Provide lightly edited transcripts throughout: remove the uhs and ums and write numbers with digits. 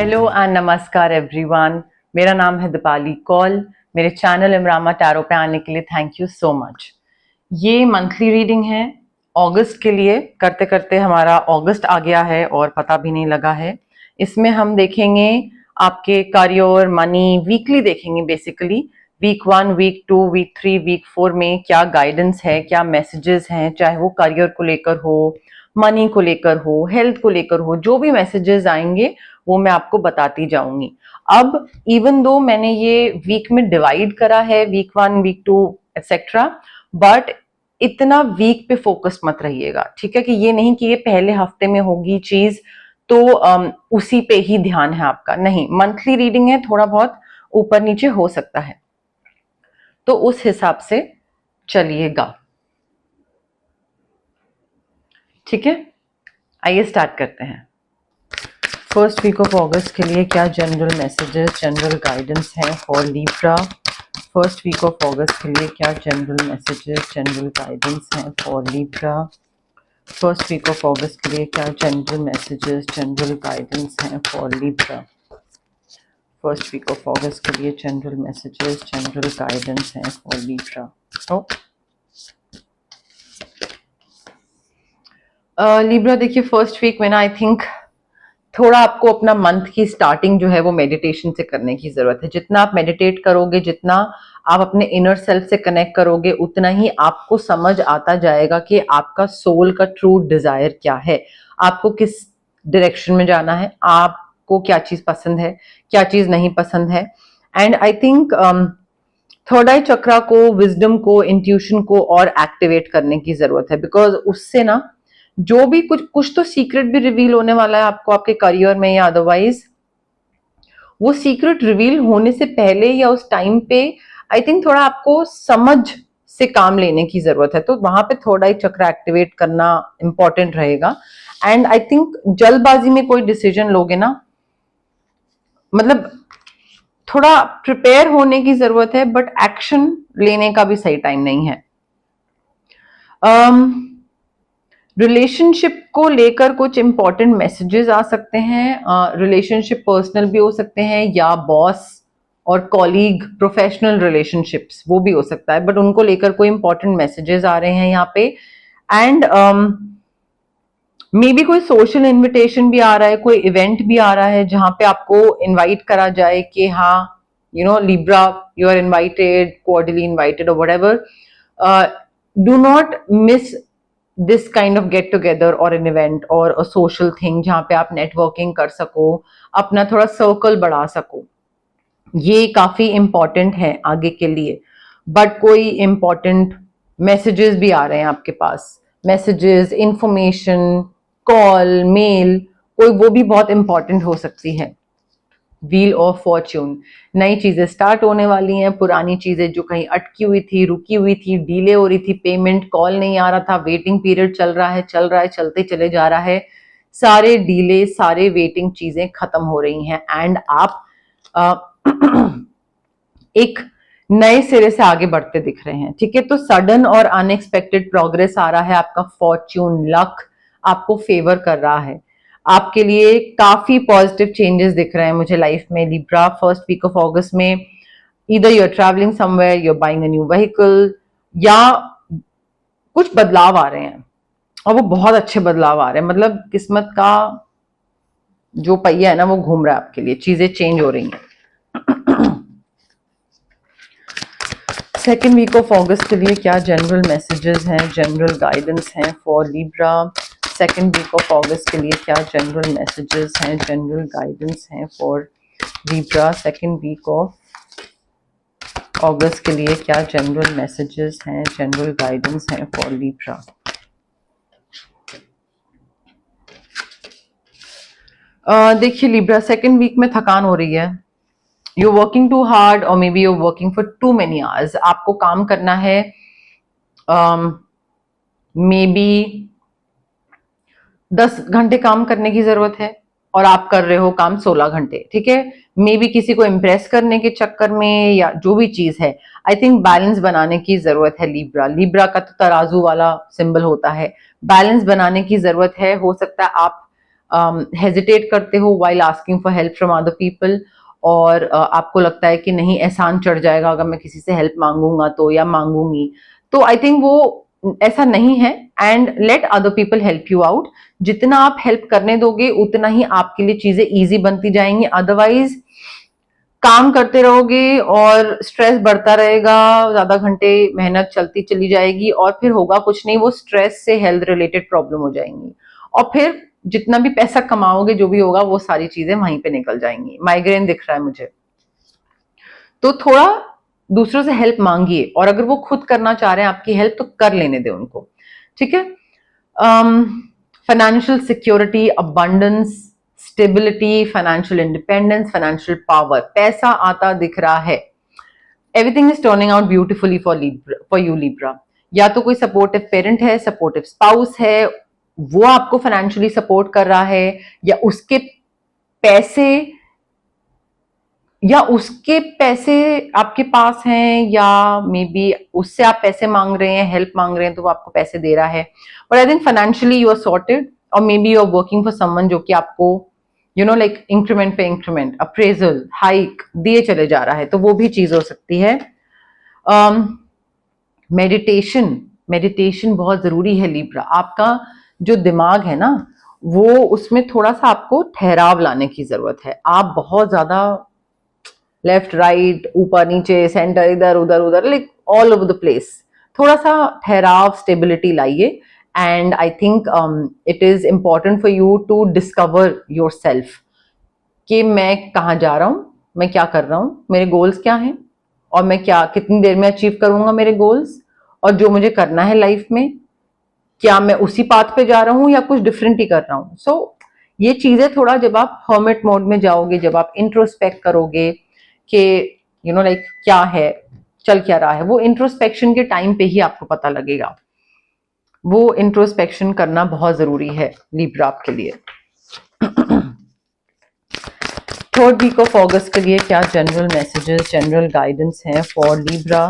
Hello and नमस्कार everyone. मेरा नाम है दीपाली कौल। मेरे चैनल इमरामा टैरो पे आने के लिए थैंक यू सो मच। ये मंथली रीडिंग है अगस्त के लिए। करते करते हमारा अगस्त आ गया है और पता भी नहीं लगा है। इसमें हम देखेंगे आपके करियर, मनी, वीकली देखेंगे basically. Week 1, week 2, week 3, week 4 में क्या गाइडेंस है, क्या मैसेजेस हैं, चाहे वो करियर को लेकर हो, मनी को लेकर हो, हेल्थ को लेकर हो, जो भी मैसेजेस आएंगे वो मैं आपको बताती जाऊंगी। अब इवन दो मैंने ये वीक में डिवाइड करा है, वीक 1, वीक 2 एक्सेट्रा, बट इतना वीक पे फोकस मत रहिएगा, ठीक है? कि ये नहीं कि ये पहले हफ्ते में होगी चीज तो उसी पे ही ध्यान है आपका। नहीं, मंथली रीडिंग है, थोड़ा बहुत ऊपर नीचे हो सकता है, तो उस हिसाब से चलिएगा, ठीक है? आइए स्टार्ट करते हैं। फर्स्ट वीक ऑफ अगस्त के लिए क्या जनरल मैसेजेस, जनरल गाइडेंस है for Libra. First week of August के लिए क्या जनरल मैसेजेस, जनरल गाइडेंस है for Libra. First week of August के लिए क्या जनरल मैसेजेस, जनरल गाइडेंस है for Libra. First week of August के लिए जनरल मैसेजेस, जनरल गाइडेंस है फॉर लिब्रा। तो लिब्रा देखिए, फर्स्ट वीक में ना आई थिंक थोड़ा आपको अपना मंथ की स्टार्टिंग जो है वो मेडिटेशन से करने की जरूरत है। जितना आप मेडिटेट करोगे, जितना आप अपने इनर सेल्फ से कनेक्ट करोगे, उतना ही आपको समझ आता जाएगा कि आपका सोल का ट्रू डिजायर क्या है, आपको किस डायरेक्शन में जाना है, आपको क्या चीज पसंद है, क्या चीज नहीं पसंद है। एंड आई थिंक थर्ड आई चक्रा को, विजडम को, इंट्यूशन को और एक्टिवेट करने की जरूरत है, बिकॉज उससे ना जो भी कुछ तो सीक्रेट भी रिवील होने वाला है आपको आपके करियर में या अदरवाइज। वो सीक्रेट रिवील होने से पहले या उस टाइम पे आई थिंक थोड़ा आपको समझ से काम लेने की जरूरत है, तो वहां पे थर्ड आई चक्र एक्टिवेट करना इंपॉर्टेंट रहेगा। एंड आई थिंक जल्दबाजी में कोई डिसीजन लोगे ना, मतलब थोड़ा प्रिपेयर होने की जरूरत है, बट एक्शन लेने का भी सही टाइम नहीं है। रिलेशनशिप को लेकर कुछ इंपॉर्टेंट मैसेजेस आ सकते हैं। रिलेशनशिप पर्सनल भी हो सकते हैं या बॉस और कॉलीग, प्रोफेशनल रिलेशनशिप्स, वो भी हो सकता है, बट उनको लेकर कोई इंपॉर्टेंट मैसेजेस आ रहे हैं यहाँ पे। एंड मे बी कोई सोशल इनविटेशन भी आ रहा है, कोई इवेंट भी आ रहा है जहां पे आपको इनवाइट करा जाए कि हाँ, you know Libra, you are invited, cordially invited और whatever. Do not miss this kind of get together और एन इवेंट और अ सोशल थिंग जहां पे आप नेटवर्किंग कर सको, अपना थोड़ा सर्कल बढ़ा सको। ये काफी इंपॉर्टेंट है आगे के लिए। बट कोई इंपॉर्टेंट मैसेजेस भी आ रहे हैं आपके पास, मैसेजेस, इंफॉर्मेशन, कॉल, मेल, कोई वो भी बहुत इंपॉर्टेंट हो सकती है। व्हील ऑफ फॉर्च्यून, नई चीजें स्टार्ट होने वाली हैं, पुरानी चीजें जो कहीं अटकी हुई थी, रुकी हुई थी, डिले हो रही थी, पेमेंट, कॉल नहीं आ रहा था, वेटिंग पीरियड चल रहा है, चलते चले जा रहा है, सारे डिले, सारे वेटिंग चीजें खत्म हो रही हैं। एंड आप एक नए सिरे से आगे बढ़ते दिख रहे हैं, ठीक है? तो सडन और अनएक्सपेक्टेड प्रोग्रेस आ रहा है, आपका फॉर्च्यून, लक आपको फेवर कर रहा है। आपके लिए काफी पॉजिटिव चेंजेस दिख रहे हैं मुझे लाइफ में Libra. First week of August में either you are travelling somewhere, you are buying a new vehicle, या कुछ बदलाव आ रहे हैं और वो बहुत अच्छे बदलाव आ रहे हैं। मतलब किस्मत का जो पहिया है ना वो घूम रहा है आपके लिए, चीजें चेंज हो रही हैं। सेकेंड वीक ऑफ अगस्त के लिए क्या जनरल मैसेजेस हैं, जनरल गाइडेंस हैं for Libra. Second week of August के लिए क्या जनरल मैसेजेस हैं, जनरल गाइडेंस हैं for Libra. Second week of August के लिए क्या जनरल मैसेजेस हैं, जनरल गाइडेंस हैं फॉर लिब्रा। देखिए लिब्रा, सेकेंड वीक में थकान हो रही है। यू वर्किंग टू हार्ड और maybe you working for too many hours. आपको काम करना है मे बी 10 घंटे काम करने की जरूरत है और आप कर रहे हो काम 16 घंटे, ठीक है? मे बी किसी को इम्प्रेस करने के चक्कर में या जो भी चीज है, आई थिंक बैलेंस बनाने की जरूरत है लिब्रा। लिब्रा का तो तराजू वाला सिंबल होता है, बैलेंस बनाने की जरूरत है। हो सकता है आप हेजिटेट करते हो while asking for help from other people, और आपको लगता है कि नहीं एहसान चढ़ जाएगा अगर मैं किसी से हेल्प मांगूंगा तो या मांगूंगी, तो आई थिंक वो ऐसा नहीं है। And let other people help you out. जितना आप हेल्प करने दोगे उतना ही आपके लिए चीजें इजी बनती जाएंगी। अदरवाइज काम करते रहोगे और स्ट्रेस बढ़ता रहेगा, ज्यादा घंटे मेहनत चलती चली जाएगी और फिर होगा कुछ नहीं, वो स्ट्रेस से हेल्थ रिलेटेड प्रॉब्लम हो जाएंगी और फिर जितना भी पैसा कमाओगे जो भी होगा वो सारी चीजें वहीं पे निकल जाएंगी। माइग्रेन दिख रहा है मुझे, तो थोड़ा दूसरों से हेल्प मांगिए, और अगर वो खुद करना चाह रहे हैं आपकी हेल्प तो कर लेने दे उनको, ठीक है। Financial security, abundance, stability, financial independence, financial power, पैसा आता दिख रहा है। Everything is turning out beautifully for you Libra. या तो कोई सपोर्टिव पेरेंट है, सपोर्टिव स्पाउस है, वो आपको फाइनेंशियली सपोर्ट कर रहा है, या उसके पैसे आपके पास हैं, या मे बी उससे आप पैसे मांग रहे हैं, हेल्प मांग रहे हैं तो वो आपको पैसे दे रहा है। But I think financially you are sorted, और maybe you are working for someone जो कि आपको लाइक इंक्रीमेंट पे इंक्रीमेंट, अप्रेजल, हाइक दिए चले जा रहा है, तो वो भी चीज हो सकती है। मेडिटेशन बहुत जरूरी है लिब्रा। आपका जो दिमाग है ना, वो उसमें थोड़ा सा आपको ठहराव लाने की जरूरत है। आप बहुत ज्यादा लेफ्ट राइट, ऊपर नीचे, सेंटर, इधर उधर उधर, like all over the place. थोड़ा सा ठहराव, स्टेबिलिटी लाइए। And I think it is important for you to discover yourself कि मैं कहाँ जा रहा हूँ, मैं क्या कर रहा हूँ, मेरे गोल्स क्या हैं, और मैं क्या कितनी देर में अचीव करूंगा मेरे गोल्स, और जो मुझे करना है लाइफ में, क्या मैं उसी पाथ पे जा रहा हूँ या कुछ डिफरेंट ही कर रहा हूँ। सो ये चीजें थोड़ा जब आप हर्मिट मोड में जाओगे, जब आप इंट्रोस्पेक्ट करोगे कि लाइक क्या है, चल क्या रहा है, वो इंट्रोस्पेक्शन के टाइम पे ही आपको पता लगेगा। वो इंट्रोस्पेक्शन करना बहुत जरूरी है लिब्रा आपके लिए। थर्ड वीक ऑफ अगस्त के लिए क्या जनरल मैसेजेस, जनरल गाइडेंस हैं for Libra?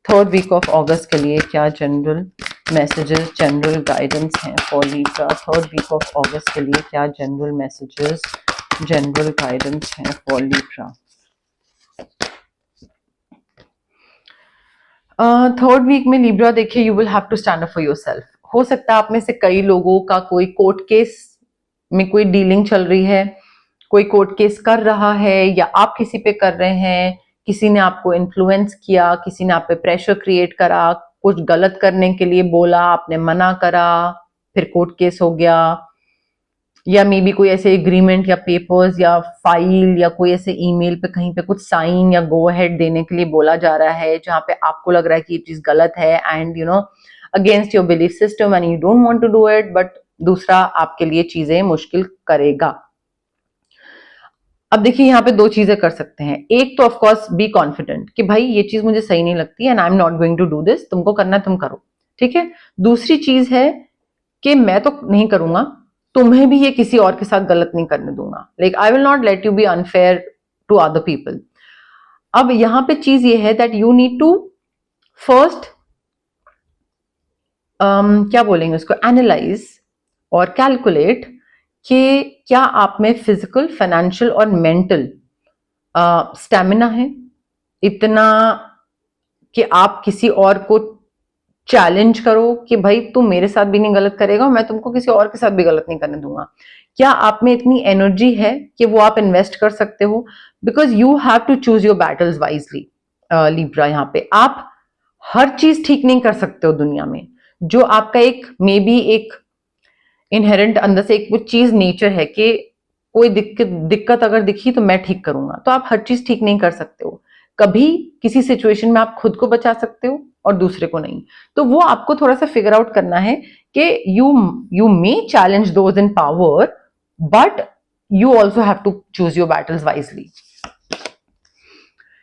Third week of August के लिए क्या जनरल मैसेजेस, जनरल गाइडेंस हैं for Libra? Third week of August के लिए क्या जनरल मैसेजेस, जनरल गाइडेंस हैं फॉर लिब्रा? थर्ड वीक में लिब्रा देखिए, you will have to stand up for yourself. हो सकता है आप में से कई लोगों का कोई कोर्ट केस में कोई डीलिंग चल रही है, कोई कोर्ट केस कर रहा है, या आप किसी पे कर रहे हैं, किसी ने आपको इन्फ्लुएंस किया, किसी ने आप पे प्रेशर क्रिएट करा, कुछ गलत करने के लिए बोला, आपने मना करा, फिर कोर्ट केस हो गया, या मे बी कोई ऐसे एग्रीमेंट या पेपर्स या फाइल या कोई ऐसे ईमेल पे कहीं पे कुछ साइन या गो अहेड देने के लिए बोला जा रहा है जहां पे आपको लग रहा है कि ये चीज गलत है and against your belief system and you don't want to do it, but दूसरा आपके लिए चीजें मुश्किल करेगा। अब देखिए यहाँ पे दो चीजें कर सकते हैं। एक तो ऑफकोर्स बी कॉन्फिडेंट कि भाई ये चीज मुझे सही नहीं लगती and I am not going to do this, तुमको करना है तुम करो, ठीक है। दूसरी चीज है कि मैं तो नहीं करूंगा, तुम्हें भी ये किसी और के साथ गलत नहीं करने दूंगा, like I will not let you be unfair to other people. अब यहां पे चीज ये है that you need to first क्या बोलेंगे उसको, एनालाइज और कैलकुलेट कि क्या आप में फिजिकल, फाइनेंशियल और मेंटल स्टेमिना है इतना कि आप किसी और को चैलेंज करो कि भाई तुम मेरे साथ भी नहीं गलत करेगा, मैं तुमको किसी और के साथ भी गलत नहीं करने दूंगा। क्या आप में इतनी एनर्जी है कि वो आप इन्वेस्ट कर सकते हो? Because you have to choose your battles wisely Libra. यहाँ पे आप हर चीज ठीक नहीं कर सकते हो दुनिया में। जो आपका एक मे बी एक इनहेरेंट अंदर से एक वो चीज नेचर है कि कोई दिक्कत अगर दिखी तो मैं ठीक करूंगा, तो आप हर चीज ठीक नहीं कर सकते हो। कभी किसी सिचुएशन में आप खुद को बचा सकते हो और दूसरे को नहीं। तो वो आपको थोड़ा सा फिगर आउट करना है कि you may challenge those in power, but you also have to choose your battles wisely.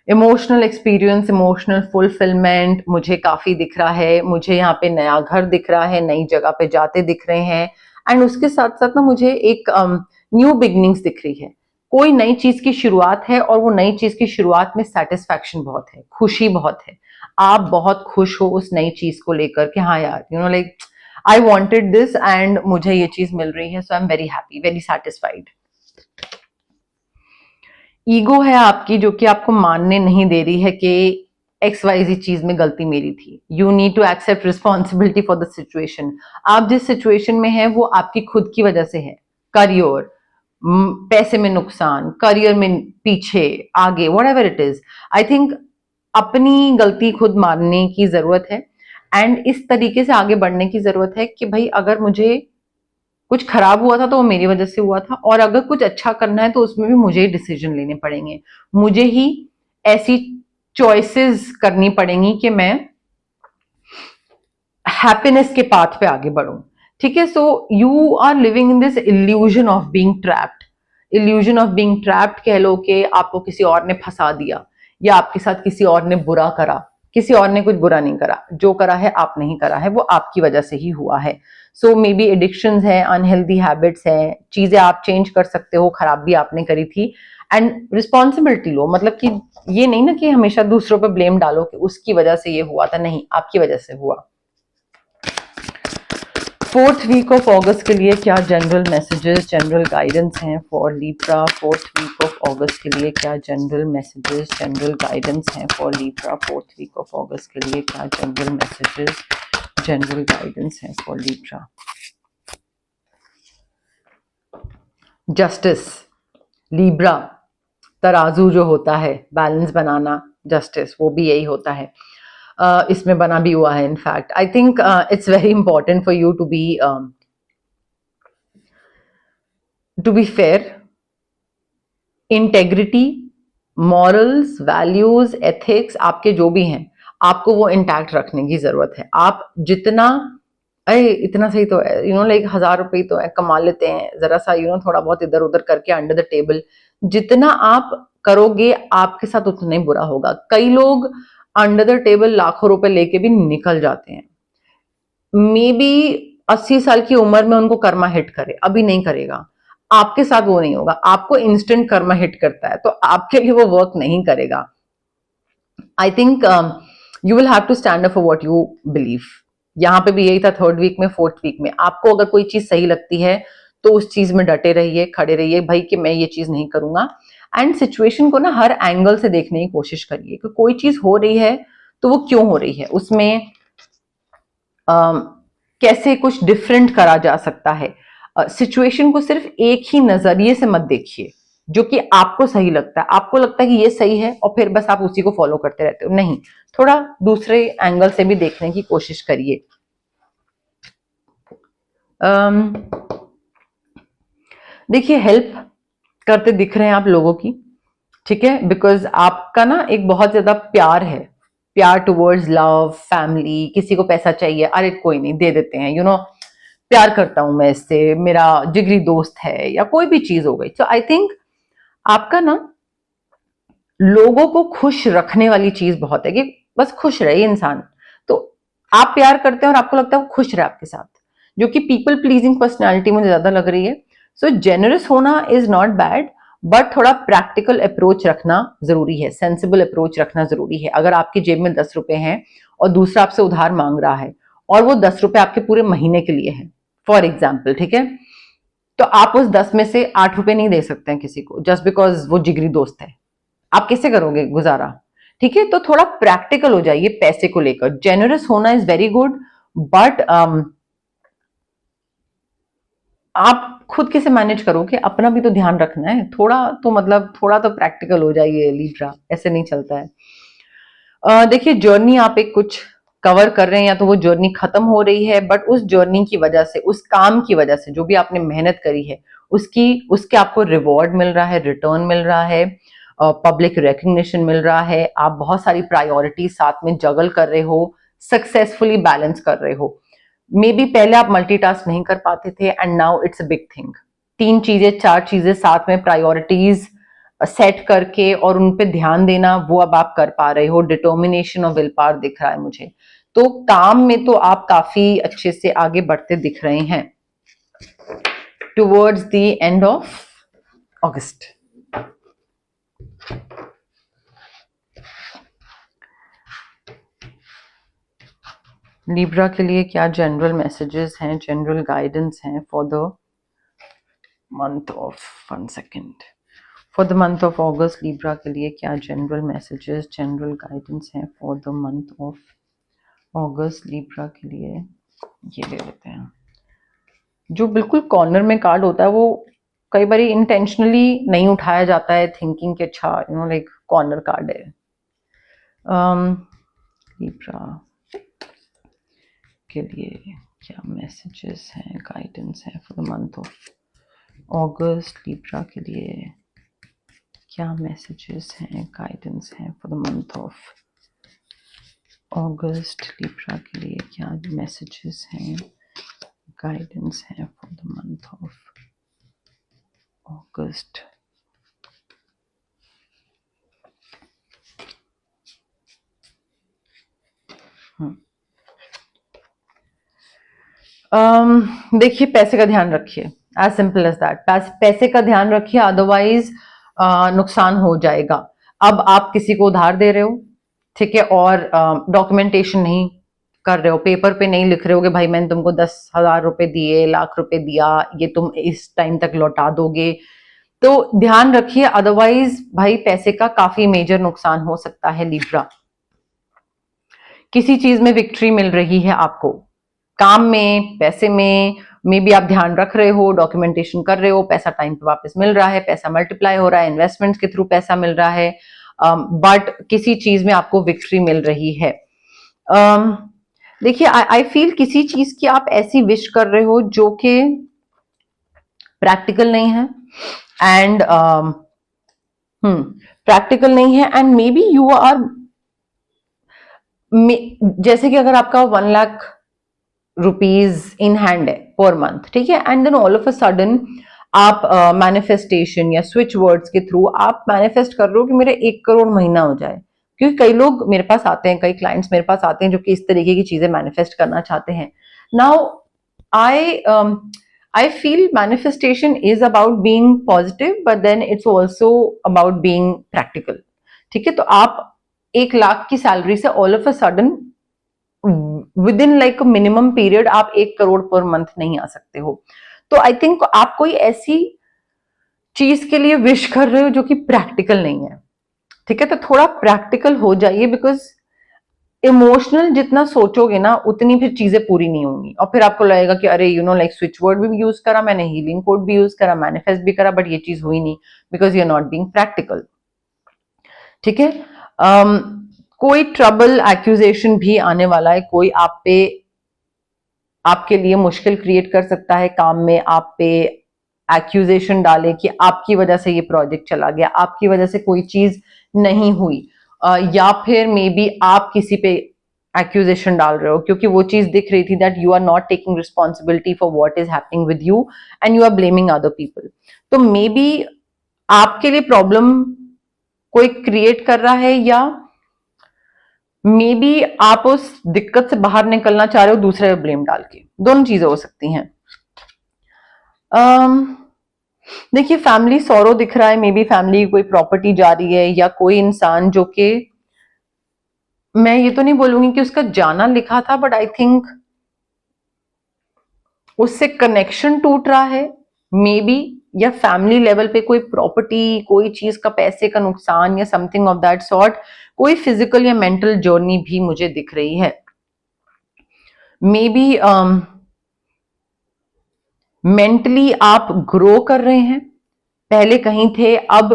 Emotional experience, emotional fulfilment मुझे काफी दिख रहा है। मुझे यहाँ पे नया घर दिख रहा है, नई जगह पे जाते दिख रहे हैं, एंड उसके साथ साथ ना मुझे एक न्यू बिगनिंग्स दिख रही है। कोई नई चीज की शुरुआत है और वो नई चीज की शुरुआत में सेटिस्फैक्शन बहुत है, खुशी बहुत है। आप बहुत खुश हो उस नई चीज को लेकर कि हाँ यार like I wanted this and मुझे ये चीज मिल रही है, so I am very happy, very satisfied. Ego है आपकी जो कि आपको मानने नहीं दे रही है कि XYZ चीज में गलती मेरी थी। You need to accept responsibility for the situation. आप जिस सिचुएशन में है वो आपकी खुद की वजह से है। करियर, पैसे में नुकसान, करियर में पीछे आगे, what ever it is, I think अपनी गलती खुद मानने की जरूरत है एंड इस तरीके से आगे बढ़ने की जरूरत है कि भाई अगर मुझे कुछ खराब हुआ था तो वो मेरी वजह से हुआ था, और अगर कुछ अच्छा करना है तो उसमें भी मुझे ही डिसीजन लेने पड़ेंगे, मुझे ही ऐसी चॉइसेस करनी पड़ेंगी कि मैं हैप्पीनेस के पाथ पे आगे बढ़ूं। ठीक है, so you are living in this illusion of being trapped. Illusion of being trapped कह लो कि आपको किसी और ने फंसा दिया या आपके साथ किसी और ने बुरा करा। किसी और ने कुछ बुरा नहीं करा, जो करा है आपने ही करा है, वो आपकी वजह से ही हुआ है। सो मे बी एडिक्शंस है, अनहेल्दी हैबिट्स हैं, चीजें आप चेंज कर सकते हो, खराब भी आपने करी थी, एंड रिस्पॉन्सिबिलिटी लो। मतलब कि ये नहीं ना कि हमेशा दूसरों पर ब्लेम डालो कि उसकी वजह से ये हुआ था, नहीं, आपकी वजह से हुआ। 4th वीक ऑफ अगस्त के लिए क्या जनरल मैसेजेस, जनरल गाइडेंस हैं for Libra? 4th week of August के लिए क्या जनरल मैसेजेस, जनरल गाइडेंस हैं for Libra? 4th week of August के लिए क्या जनरल मैसेजेस, जनरल गाइडेंस हैं फॉर लीब्रा? जस्टिस, लीब्रा, तराजू जो होता है, बैलेंस बनाना, जस्टिस, वो भी यही होता है। इसमें बना भी हुआ है। In fact I think it's very important for you to be fair, integrity, morals, values, ethics, आपके जो भी हैं, आपको वो इंटैक्ट रखने की जरूरत है। आप जितना, अरे इतना सही तो है, लाइक 1000 रुपये तो है, कमा लेते हैं, जरा सा थोड़ा बहुत इधर उधर करके अंडर द टेबल, जितना आप करोगे आपके साथ उतना ही बुरा होगा। कई लोग अंडर द टेबल लाखों रुपए लेके भी निकल जाते हैं। मे बी 80 साल की उम्र में उनको कर्मा हिट करे, अभी नहीं करेगा। आपके साथ वो नहीं होगा, आपको इंस्टेंट कर्मा हिट करता है, तो आपके लिए वो वर्क नहीं करेगा। I think you will have to stand up for what you believe. यहाँ पे भी यही था 3rd वीक में, 4th वीक में। आपको अगर कोई चीज सही लगती है तो उस चीज में डटे रहिए, खड़े रहिए भाई कि मैं ये चीज नहीं करूंगा। एंड सिचुएशन को ना हर एंगल से देखने की कोशिश करिए कि कोई चीज हो रही है तो वो क्यों हो रही है, उसमें कैसे कुछ डिफरेंट करा जा सकता है। सिचुएशन को सिर्फ एक ही नजरिए से मत देखिए जो कि आपको सही लगता है। आपको लगता है कि ये सही है और फिर बस आप उसी को फॉलो करते रहते हो, नहीं, थोड़ा दूसरे एंगल से भी देखने की कोशिश करिए। देखिए, हेल्प करते दिख रहे हैं आप लोगों की, ठीक है, बिकॉज आपका ना एक बहुत ज्यादा प्यार है, प्यार टुवर्ड्स लव, फैमिली। किसी को पैसा चाहिए, अरे कोई नहीं, दे देते हैं, प्यार करता हूं मैं इससे, मेरा जिगरी दोस्त है, या कोई भी चीज हो गई। तो आई थिंक आपका ना लोगों को खुश रखने वाली चीज बहुत है कि बस खुश रहे इंसान। तो आप प्यार करते हैं और आपको लगता है वो खुश रहे आपके साथ, जो कि पीपल प्लीजिंग पर्सनालिटी मुझे ज्यादा लग रही है। सो जेनरस होना इज नॉट बैड, बट थोड़ा प्रैक्टिकल अप्रोच रखना जरूरी है, सेंसिबल अप्रोच रखना जरूरी है। अगर आपकी जेब में 10 रुपए हैं और दूसरा आपसे उधार मांग रहा है और वो 10 रुपए आपके पूरे महीने के लिए है, फॉर एग्जाम्पल, ठीक है, तो आप उस 10 में से 8 रुपए नहीं दे सकते हैं किसी को जस्ट बिकॉज वो जिगरी दोस्त है। आप कैसे करोगे गुजारा? ठीक है, तो थोड़ा प्रैक्टिकल हो जाइए पैसे को लेकर। जेनरस होना इज वेरी गुड, बट आप खुद कैसे मैनेज करोगे, अपना भी तो ध्यान रखना है। थोड़ा तो मतलब थोड़ा तो प्रैक्टिकल हो जाइए लीब्रा, ऐसे नहीं चलता है। देखिए, जर्नी आप एक कुछ कवर कर रहे हैं या तो वो जर्नी खत्म हो रही है, बट उस जर्नी की वजह से, उस काम की वजह से, जो भी आपने मेहनत करी है उसके आपको रिवॉर्ड मिल रहा है, रिटर्न मिल रहा है, पब्लिक रिकग्निशन मिल रहा है। आप बहुत सारी प्रायोरिटी साथ में जगल कर रहे हो, सक्सेसफुली बैलेंस कर रहे हो। मे बी पहले आप मल्टीटास्क नहीं कर पाते थे and now it's a big thing. 3 चीजें 4 चीजें साथ में प्रायोरिटीज सेट करके और उन पे ध्यान देना, वो अब आप कर पा रहे हो। डिटर्मिनेशन और विल पावर दिख रहा है मुझे, तो काम में तो आप काफी अच्छे से आगे बढ़ते दिख रहे हैं towards the end of August. Libra के लिए क्या जनरल मैसेजेस हैं, जनरल गाइडेंस हैं for the month of, 1 second, for the month of August Libra के लिए क्या जनरल मैसेजेस, जनरल गाइडेंस हैं for the month of August Libra के लिए। ये ले लेते हैं। जो बिल्कुल कॉर्नर में कार्ड होता है वो कई बार इंटेंशनली नहीं उठाया जाता है, थिंकिंग कि अच्छा लाइक कॉर्नर कार्ड है। लिब्रा के लिए क्या मैसेजेस हैं, गाइडेंस हैं for the month of August Libra के लिए क्या मैसेजेस हैं, गाइडेंस हैं for the month of August Libra के लिए क्या मैसेजेस हैं, गाइडेंस हैं फॉर द मंथ ऑफ अगस्त। देखिए, पैसे का ध्यान रखिए, एज सिंपल एज दैट। पैसे का ध्यान रखिए, अदरवाइज नुकसान हो जाएगा। अब आप किसी को उधार दे रहे हो, ठीक है, और डॉक्यूमेंटेशन नहीं कर रहे हो, पेपर पे नहीं लिख रहे हो कि भाई मैंने तुमको 10,000 रुपए दिए, लाख रुपए दिया, ये तुम इस टाइम तक लौटा दोगे, तो ध्यान रखिए, अदरवाइज भाई पैसे का काफी मेजर नुकसान हो सकता है। लिब्रा, किसी चीज में विक्ट्री मिल रही है आपको, काम में, पैसे में, मे बी आप ध्यान रख रहे हो, डॉक्यूमेंटेशन कर रहे हो, पैसा टाइम पे वापस मिल रहा है, पैसा मल्टीप्लाई हो रहा है, इन्वेस्टमेंट्स के थ्रू पैसा मिल रहा है, बट किसी चीज में आपको विक्ट्री मिल रही है। देखिए, आई फील किसी चीज की आप ऐसी विश कर रहे हो जो कि प्रैक्टिकल नहीं है, एंड प्रैक्टिकल नहीं है, and maybe you are, जैसे कि अगर आपका 1 लाख रुपीज इन हैंड है पर मंथ, ठीक है, and then all of a sudden आप मैनिफेस्टेशन या स्विच वर्ड्स के थ्रू आप मैनिफेस्ट कर रहे हो कि मेरा 1 करोड़ महीना हो जाए। क्योंकि कई लोग मेरे पास आते हैं, कई क्लाइंट्स मेरे पास आते हैं जो कि इस तरीके की चीजें मैनिफेस्ट करना चाहते हैं। Now I feel manifestation is about being positive, but then it's also about being practical, ठीक है। तो आप 1 लाख की सैलरी से all of a sudden within like minimum period आप 1 करोड़ पर मंथ नहीं आ सकते हो। तो आई थिंक आप कोई ऐसी चीज के लिए विश कर रहे हो जो कि प्रैक्टिकल नहीं है, ठीक है। तो थोड़ा प्रैक्टिकल हो जाइए, बिकॉज इमोशनल जितना सोचोगे ना उतनी फिर चीजें पूरी नहीं होंगी, और फिर आपको लगेगा कि अरे लाइक स्विच वर्ड भी यूज करा मैंने, हीलिंग कोड भी यूज करा, मैनिफेस्ट भी करा, बट ये चीज हुई नहीं, because you are not being practical, ठीक है। कोई ट्रबल एक्यूजेशन भी आने वाला है, कोई आप पे, आपके लिए मुश्किल क्रिएट कर सकता है, काम में आप पे एक्यूजेशन डाले कि आपकी वजह से ये प्रोजेक्ट चला गया, आपकी वजह से कोई चीज नहीं हुई, या फिर मे बी आप किसी पे एक्यूजेशन डाल रहे हो क्योंकि वो चीज दिख रही थी that you are not taking responsibility for what is happening with you and you are blaming other people. तो मे बी आपके लिए प्रॉब्लम कोई क्रिएट कर रहा है, या मे बी आप उस दिक्कत से बाहर निकलना चाह रहे हो दूसरे पे ब्लेम डाल के, दोनों चीजें हो सकती हैं। देखिए, फैमिली सौरो दिख रहा है, मे बी फैमिली की कोई प्रॉपर्टी जा रही है, या कोई इंसान जो कि, मैं ये तो नहीं बोलूंगी कि उसका जाना लिखा था, बट आई थिंक उससे कनेक्शन टूट रहा है, मे बी, या फैमिली लेवल पे कोई प्रॉपर्टी, कोई चीज का पैसे का नुकसान या समथिंग ऑफ दैट सॉर्ट, कोई फिजिकल या मेंटल जर्नी भी मुझे दिख रही है। मे बी मेंटली आप ग्रो कर रहे हैं, पहले कहीं थे अब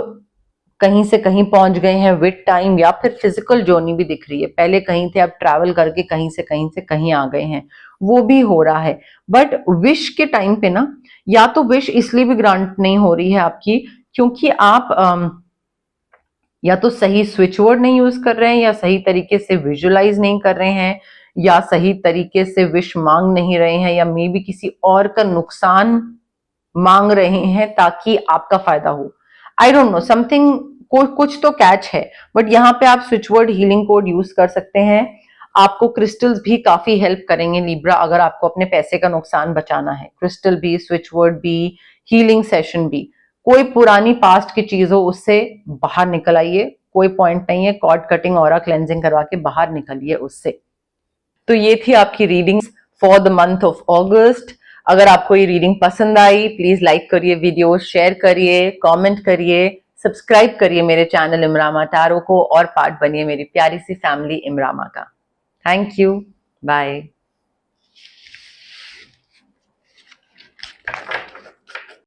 कहीं से कहीं पहुंच गए हैं विद टाइम, या फिर फिजिकल जर्नी भी दिख रही है, पहले कहीं थे अब ट्रैवल करके कहीं से कहीं आ गए हैं, वो भी हो रहा है। बट विश के टाइम पे ना, या तो विश इसलिए भी ग्रांट नहीं हो रही है आपकी क्योंकि आप या तो सही स्विच वर्ड नहीं यूज कर रहे हैं, या सही तरीके से विजुअलाइज नहीं कर रहे हैं, या सही तरीके से विश मांग नहीं रहे हैं, या मे बी किसी और का नुकसान मांग रहे हैं ताकि आपका फायदा हो। आई डोंट नो, समथिंग, कुछ तो कैच है। बट यहाँ पे आप switch word healing code use कर सकते हैं, आपको क्रिस्टल्स भी काफी हेल्प करेंगे लिब्रा, अगर आपको अपने पैसे का नुकसान बचाना है। क्रिस्टल भी, स्विच वर्ड भी, हीलिंग सेशन भी, कोई पुरानी पास्ट की चीज हो उससे बाहर निकल आइए, कोई पॉइंट नहीं है, कॉर्ड कटिंग, ऑरा क्लेंजिंग करवा के बाहर निकलिए उससे। तो ये थी आपकी readings for the month of अगस्त। अगर आपको ये रीडिंग पसंद आई, प्लीज लाइक करिए, वीडियो शेयर करिए, कमेंट करिए, सब्सक्राइब करिए मेरे चैनल इमरामा टैरो को और पार्ट बनिए मेरी प्यारी सी फैमिली इमरामा का। Thank you, bye.